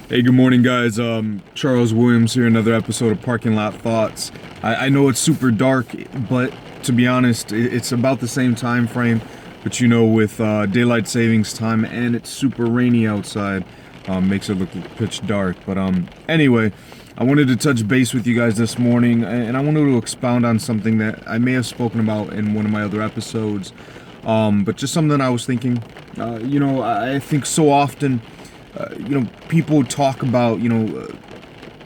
Hey, good morning, guys. Charles Williams here, another episode of Parking Lot Thoughts. I know it's super dark, but to be honest, it's about the same time frame. But with daylight savings time and it's super rainy outside, makes it look pitch dark. But anyway, I wanted to touch base with you guys this morning, and I wanted to expound on something that I may have spoken about in one of my other episodes. But just something I was thinking. I think so often. People talk about,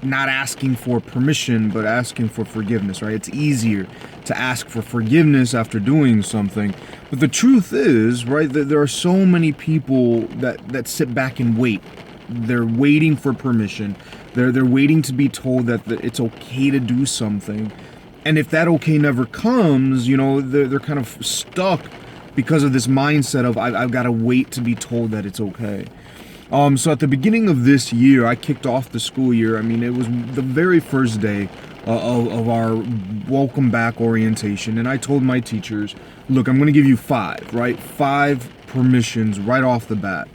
not asking for permission, but asking for forgiveness, right? It's easier to ask for forgiveness after doing something. But the truth is, right, that there are so many people that sit back and wait. They're waiting for permission. They're waiting to be told that it's okay to do something. And if that okay never comes, they're kind of stuck because of this mindset of I've got to wait to be told that it's okay. So at the beginning of this year, I kicked off the school year. I mean, it was the very first day of our welcome back orientation. And I told my teachers, look, I'm going to give you five permissions right off the bat.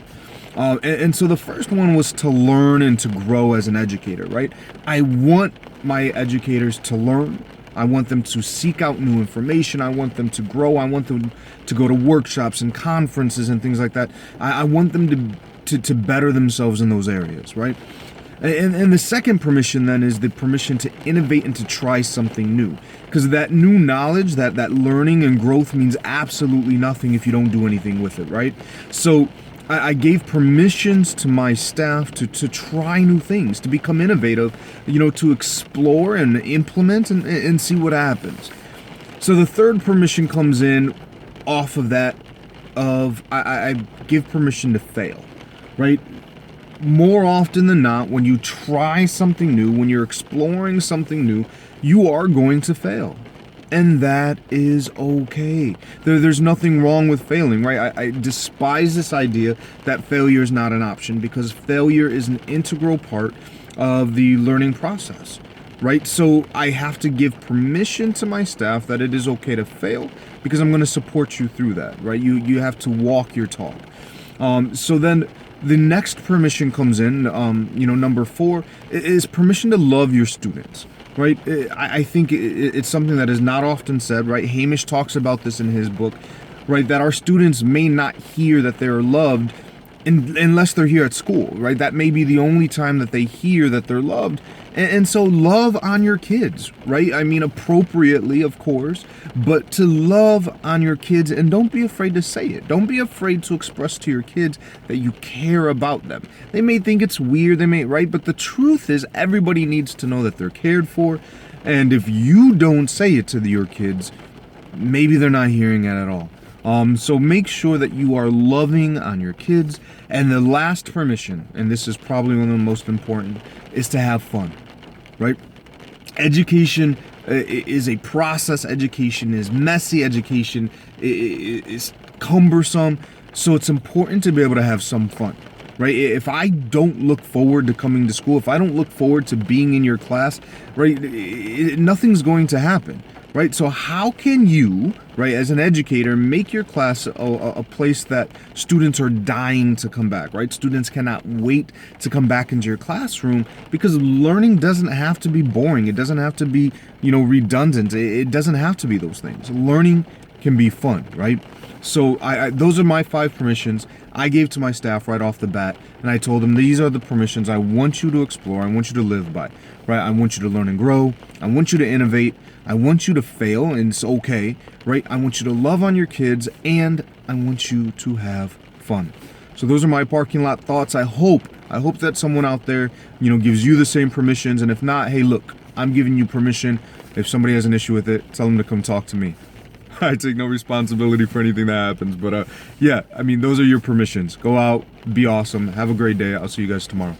And so the first one was to learn and to grow as an educator, right? I want my educators to learn. I want them to seek out new information. I want them to grow. I want them to go to workshops and conferences and things like that. I want them to better themselves in those areas, right? And the second permission then is the permission to innovate and to try something new. Because that new knowledge, that learning and growth means absolutely nothing if you don't do anything with it, right? So I gave permissions to my staff to try new things, to become innovative, to explore and implement and see what happens. So the third permission comes in off of that of I give permission to fail. Right? More often than not, when you try something new, when you're exploring something new, you are going to fail. And that is okay. There's nothing wrong with failing, right? I despise this idea that failure is not an option, because failure is an integral part of the learning process, right? So I have to give permission to my staff that it is okay to fail, because I'm going to support you through that, right? You have to walk your talk. So then the next permission comes in, number 4, is permission to love your students, right? I think it's something that is not often said, right? Hamish talks about this in his book, right? That our students may not hear that they're loved unless they're here at school, right? That may be the only time that they hear that they're loved. And so love on your kids, right? I mean, appropriately, of course, but to love on your kids, and don't be afraid to say it. Don't be afraid to express to your kids that you care about them. They may think it's weird, right? But the truth is, everybody needs to know that they're cared for. And if you don't say it to your kids, maybe they're not hearing it at all. So make sure that you are loving on your kids. And the last permission, and this is probably one of the most important, is to have fun, right? Education is a process. Education is messy. Education is cumbersome. So it's important to be able to have some fun, right? If I don't look forward to coming to school, if I don't look forward to being in your class, right, nothing's going to happen. Right? So how can you, right, as an educator, make your class a place that students are dying to come back, right? Students cannot wait to come back into your classroom, because learning doesn't have to be boring. It doesn't have to be, redundant. It doesn't have to be those things. Learning can be fun, right? So those are my 5 permissions I gave to my staff right off the bat, and I told them these are the permissions I want you to explore, I want you to live by, right? I want you to learn and grow, I want you to innovate, I want you to fail, and it's okay, right? I want you to love on your kids, and I want you to have fun. So those are my parking lot thoughts. I hope that someone out there, gives you the same permissions, and if not, hey, look, I'm giving you permission. If somebody has an issue with it, tell them to come talk to me. I take no responsibility for anything that happens, but those are your permissions. Go out, be awesome, have a great day. I'll see you guys tomorrow.